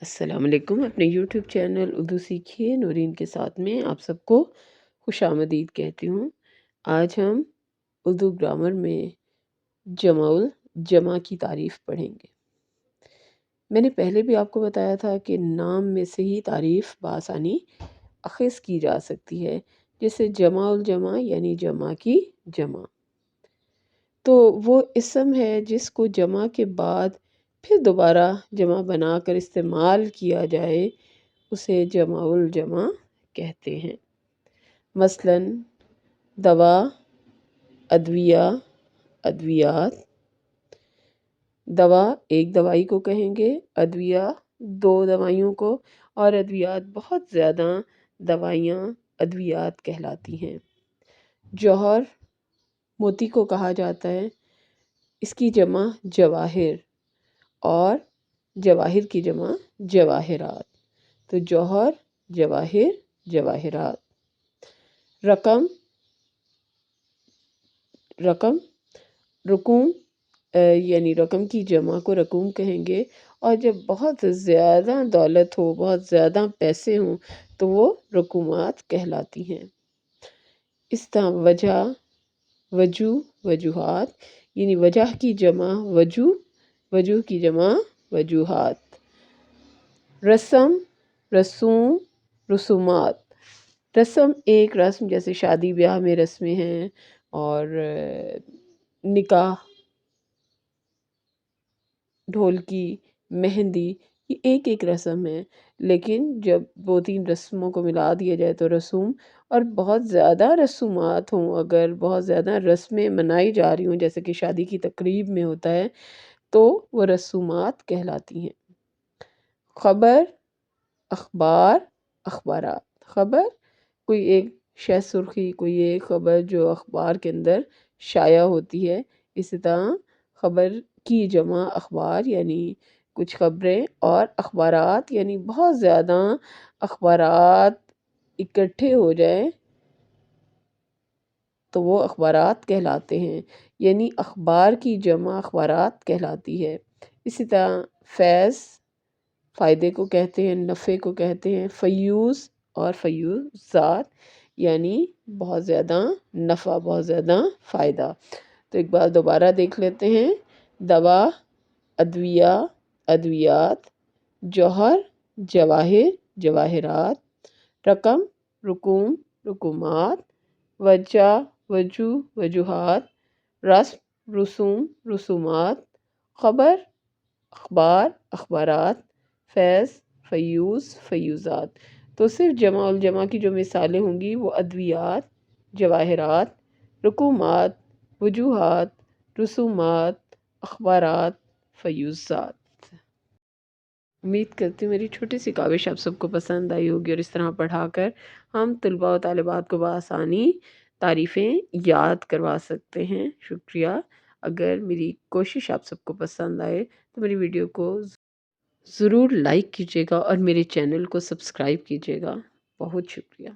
السلام علیکم۔ اپنے یوٹیوب چینل اردو سیکھیے نورین کے ساتھ میں آپ سب کو خوش آمدید کہتی ہوں۔ آج ہم اردو گرامر میں جمع الجمع کی تعریف پڑھیں گے۔ میں نے پہلے بھی آپ کو بتایا تھا کہ نام میں سے ہی تعریف بآسانی اخذ کی جا سکتی ہے، جیسے جمع الجمع یعنی جمع کی جمع۔ تو وہ اسم ہے جس کو جمع کے بعد پھر دوبارہ جمع بنا کر استعمال کیا جائے، اسے جمع الجمع کہتے ہیں۔ مثلاً دوا، ادویہ، ادویات۔ دوا ایک دوائی کو کہیں گے، ادویہ دو دوائیوں کو، اور ادویات بہت زیادہ دوائیاں ادویات کہلاتی ہیں۔ جوہر موتی کو کہا جاتا ہے، اس کی جمع جواہر، اور جواہر کی جمع جواہرات۔ تو جوہر، جواہر، جواہرات۔ رقم، رقوم یعنی رقم کی جمع کو رقوم کہیں گے، اور جب بہت زیادہ دولت ہو، بہت زیادہ پیسے ہوں تو وہ رقومات کہلاتی ہیں۔ اس طرح وجہ، وجوہ، وجوہات یعنی وجہ کی جمع وجوہ، وجوہ کی جمع وجوہات۔ رسم، رسوم، رسومات۔ رسم ایک رسم، جیسے شادی بیاہ میں رسمیں ہیں، اور نکاح، ڈھولکی، مہندی، یہ ایک ایک رسم ہے، لیکن جب دو تین رسموں کو ملا دیا جائے تو رسوم، اور بہت زیادہ رسومات ہوں، اگر بہت زیادہ رسمیں منائی جا رہی ہوں جیسے کہ شادی کی تقریب میں ہوتا ہے، تو وہ رسومات کہلاتی ہیں۔ خبر، اخبار، اخبارات۔ خبر کوئی ایک شہ سرخی، کوئی ایک خبر جو اخبار کے اندر شائع ہوتی ہے۔ اسی طرح خبر کی جمع اخبار یعنی کچھ خبریں، اور اخبارات یعنی بہت زیادہ اخبارات اکٹھے ہو جائیں تو وہ اخبارات کہلاتے ہیں، یعنی اخبار کی جمع اخبارات کہلاتی ہے۔ اسی طرح فیض فائدے کو کہتے ہیں، نفع کو کہتے ہیں۔ فیوز اور فیوزات یعنی بہت زیادہ نفع، بہت زیادہ فائدہ۔ تو ایک بار دوبارہ دیکھ لیتے ہیں۔ دوا، ادویہ، ادویات۔ جوہر، جواہر، جواہرات۔ رقم، رقوم، رقومات۔ وجہ، وجوہ، وجوہات۔ رسم، رسوم، رسومات۔ خبر، اخبار، اخبارات۔ فیض، فیوز، فیوزات۔ تو صرف جمع الجمع کی جو مثالیں ہوں گی وہ ادویات، جواہرات، رقومات، وجوہات، رسومات، اخبارات، فیوزات۔ امید کرتی ہوں میری چھوٹی سی کاوش آپ سب کو پسند آئی ہوگی، اور اس طرح پڑھا کر ہم طلباء و طالبات کو بآسانی تعریفیں یاد کروا سکتے ہیں۔ شکریہ۔ اگر میری کوشش آپ سب کو پسند آئے تو میری ویڈیو کو ضرور لائک کیجیے گا، اور میرے چینل کو سبسکرائب کیجیے گا۔ بہت شکریہ۔